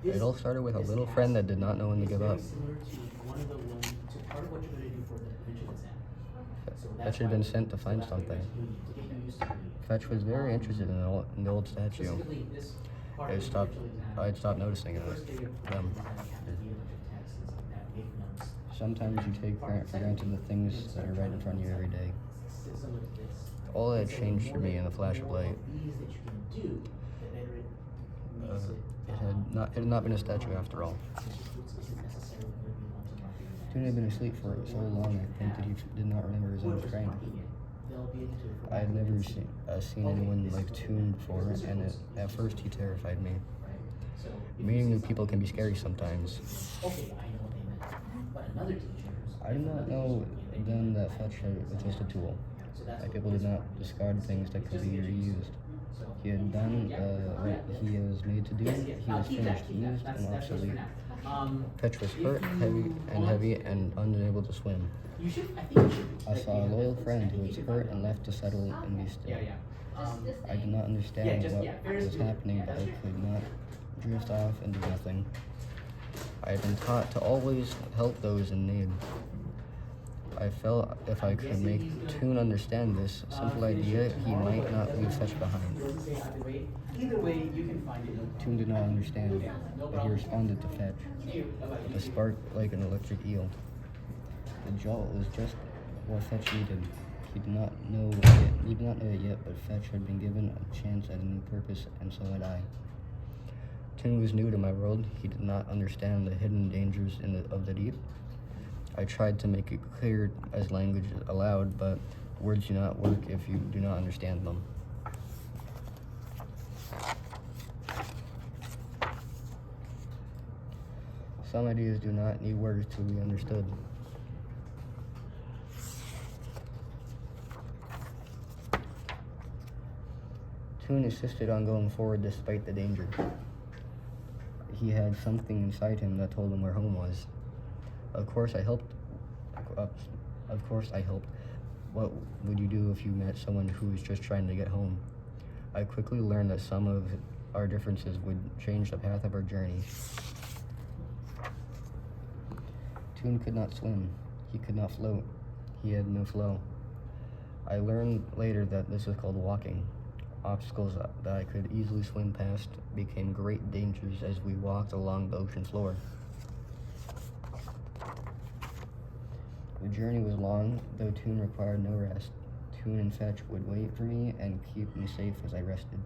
It all started with a little friend that did not know when to give up. Fetch had been sent to find something. Fetch was very interested in the old statue. I'd stopped noticing them. Sometimes you take for granted the things that are right in front of you every day. All had changed for me in a flash of light. It had not been a statue after all. Toon had been asleep for so long, I think, that he did not remember his own strength. I had never seen anyone like Toon before, and at first he terrified me. Meeting new people can be scary sometimes. I did not know then that Fetch was just a tool. My people did not discard things that could be reused. He had done what he was made to do. He was finished, used, and obsolete. Fetch was hurt, heavy, and unable to swim. I saw a loyal friend who was hurt and left to settle and be still. I did not understand what was happening, but I could not drift off and do nothing. I had been taught to always help those in need. I felt if I could make Toon understand this simple idea, he might not leave Fetch behind. Toon did not understand, but he responded to Fetch with a spark like an electric eel. The jolt was just what Fetch needed. He did not know it yet, but Fetch had been given a chance at a new purpose, and so had I. Toon was new to my world. He did not understand the hidden dangers of the deep. I tried to make it clear as language aloud, but words do not work if you do not understand them. Some ideas do not need words to be understood. Toon insisted on going forward despite the danger. He had something inside him that told him where home was. Of course I helped. What would you do if you met someone who was just trying to get home? I quickly learned that some of our differences would change the path of our journey. Toon could not swim. He could not float. He had no flow. I learned later that this is called walking. Obstacles that I could easily swim past became great dangers as we walked along the ocean floor. The journey was long, though Toon required no rest. Toon and Fetch would wait for me and keep me safe as I rested.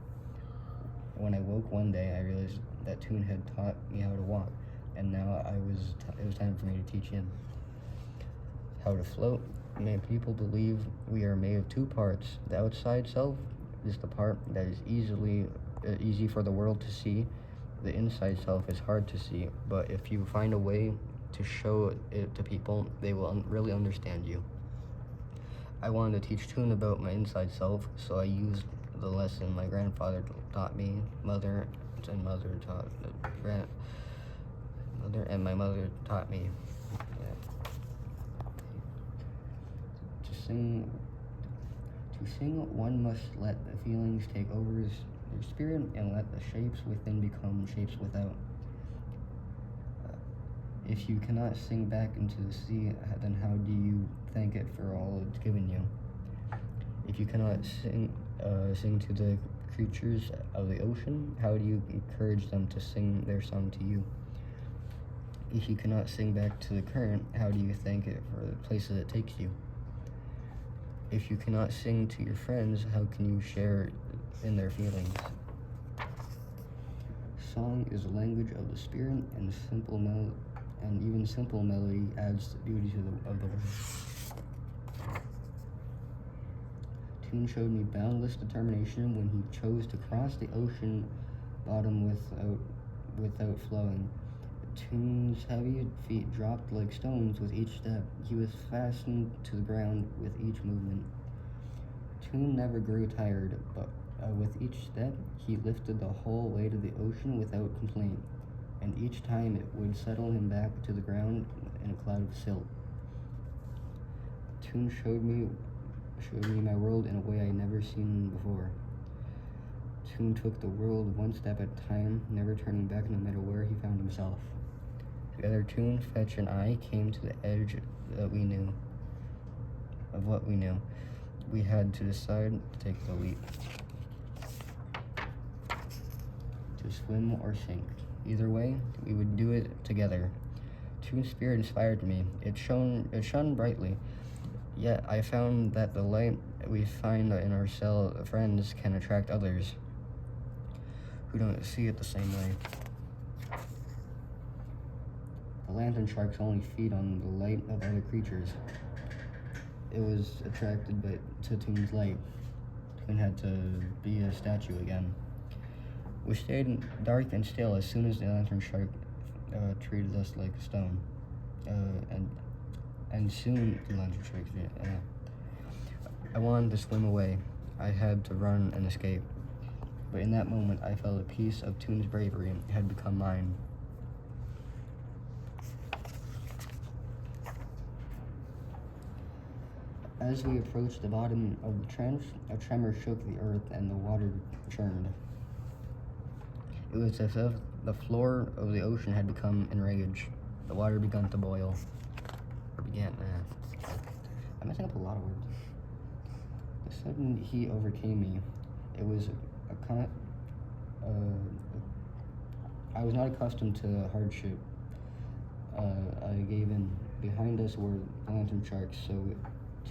When I woke one day, I realized that Toon had taught me how to walk, and now it was time for me to teach him how to float. Many people believe we are made of two parts. The outside self is the part that is easy for the world to see. The inside self is hard to see, but if you find a way to show it to people, they will really understand you. I wanted to teach Toon about my inside self, so I used the lesson my grandfather taught me, mother and my mother taught me. To sing, one must let the feelings take over your spirit and let the shapes within become shapes without. If you cannot sing back into the sea, then how do you thank it for all it's given you? If you cannot sing to the creatures of the ocean, how do you encourage them to sing their song to you? If you cannot sing back to the current, how do you thank it for the places it takes you? If you cannot sing to your friends, how can you share in their feelings? Song is a language of the spirit, and even simple melody adds beauty of the world. Toon showed me boundless determination when he chose to cross the ocean bottom without flowing. Toon's heavy feet dropped like stones with each step. He was fastened to the ground with each movement. Toon never grew tired, but with each step, he lifted the whole weight of the ocean without complaint, and each time it would settle him back to the ground in a cloud of silt. Toon showed me my world in a way I never seen before. Toon took the world one step at a time, never turning back no matter where he found himself. Together, Toon, Fetch, and I came to the edge of what we knew. We had to decide to take the leap. To swim or sink. Either way, we would do it together. Toon's spirit inspired me. It shone brightly. Yet I found that the light we find in our friends can attract others who don't see it the same way. The lantern sharks only feed on the light of other creatures. It was attracted to Toon's light. Toon had to be a statue again. We stayed dark and still as soon as the lantern shark treated us like a stone. And soon the lantern shark. I wanted to swim away. I had to run and escape. But in that moment, I felt a piece of Toon's bravery had become mine. As we approached the bottom of the trench, a tremor shook the earth and the water churned. It was as if the floor of the ocean had become enraged. The water began to boil. I'm messing up a lot of words. The sudden heat overcame me. It was I was not accustomed to hardship. I gave in. Behind us were lantern sharks, so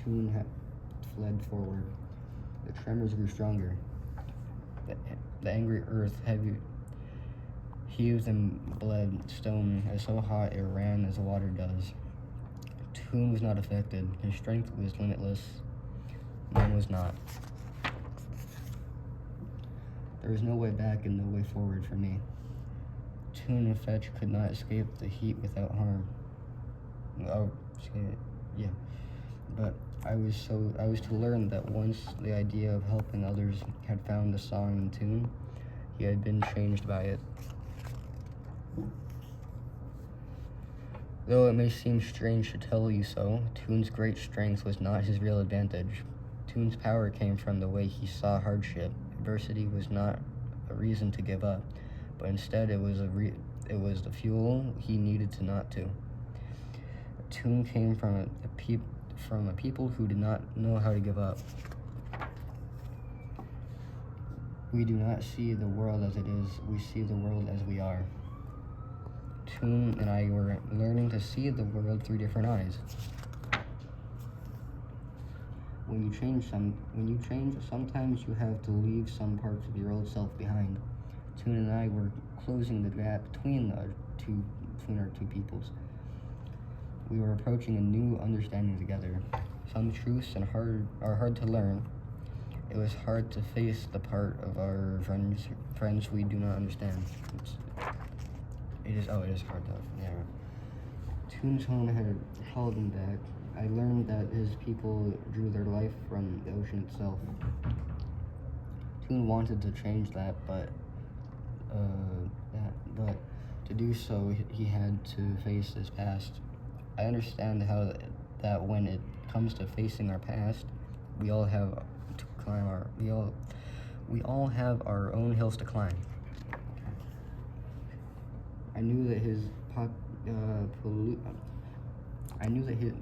Toon fled forward. The tremors grew stronger. The angry earth heaved and bled stone as so hot it ran as the water does. Toon was not affected. His strength was limitless. Mine was not. There was no way back and no way forward for me. Toon and Fetch could not escape the heat without harm. But I was to learn that once the idea of helping others had found the song and tune, he had been changed by it. Though it may seem strange to tell you so, Toon's great strength was not his real advantage. Toon's power came from the way he saw hardship. Adversity was not a reason to give up, but instead it was the fuel he needed to not to. Toon came from a people who did not know how to give up. We do not see the world as it is, we see the world as we are. Toon and I were learning to see the world through different eyes. When you change, sometimes you have to leave some parts of your old self behind. Toon and I were closing the gap between our two peoples. We were approaching a new understanding together. Some truths are hard to learn. It was hard to face the part of our friends we do not understand. It is hard to, Toon's home had called him back. I learned that his people drew their life from the ocean itself. Toon wanted to change that, but to do so, he had to face his past. I understand how that when it comes to facing our past, we all have to climb we all have our own hills to climb. I knew that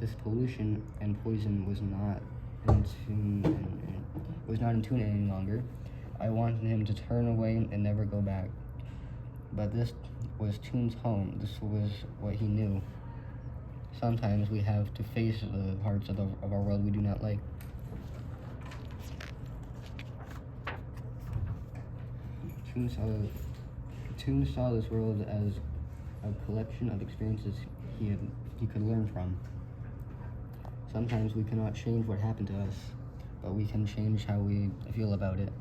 this pollution and poison was not in tune any longer. I wanted him to turn away and never go back. But this was Toon's home. This was what he knew. Sometimes we have to face the parts of our world we do not like. Toon saw this world as a collection of experiences he could learn from. Sometimes we cannot change what happened to us, but we can change how we feel about it.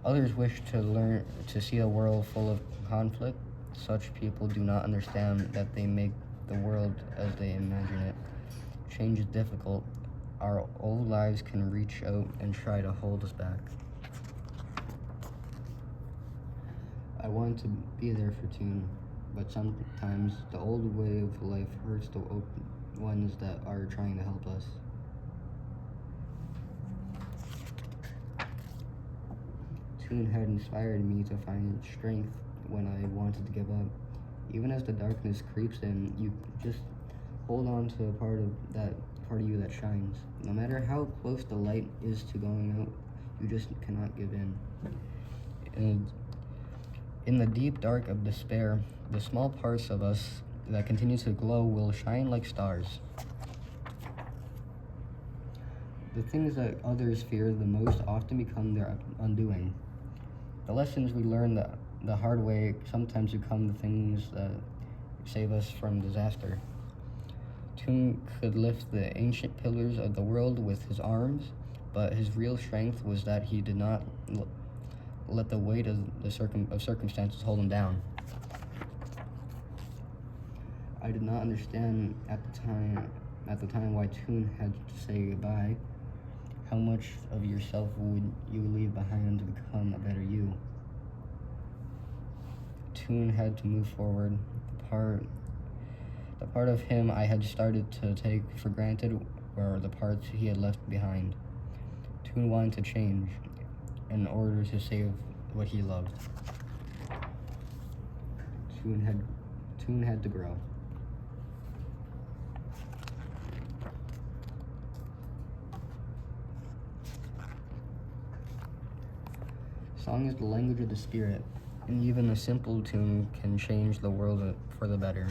Others wish to see a world full of conflict. Such people do not understand that they make the world as they imagine it. Change is difficult. Our old lives can reach out and try to hold us back. I want to be there for Toon, but sometimes the old way of life hurts the ones that are trying to help us. tune had inspired me to find strength when I wanted to give up. Even as the darkness creeps in, you just hold on to a part of you that shines. No matter how close the light is to going out, you just cannot give in. And in the deep dark of despair, the small parts of us that continue to glow will shine like stars. The things that others fear the most often become their undoing. The lessons we learn the hard way sometimes become the things that save us from disaster. Toon could lift the ancient pillars of the world with his arms, but his real strength was that he did not let the weight of circumstances hold him down. I did not understand at the time why Toon had to say goodbye. How much of yourself would you leave behind to become a better you? Toon had to move forward. The part of him I had started to take for granted were the parts he had left behind. Toon wanted to change in order to save what he loved. Toon had to grow. Song is the language of the spirit, and even a simple tune can change the world for the better.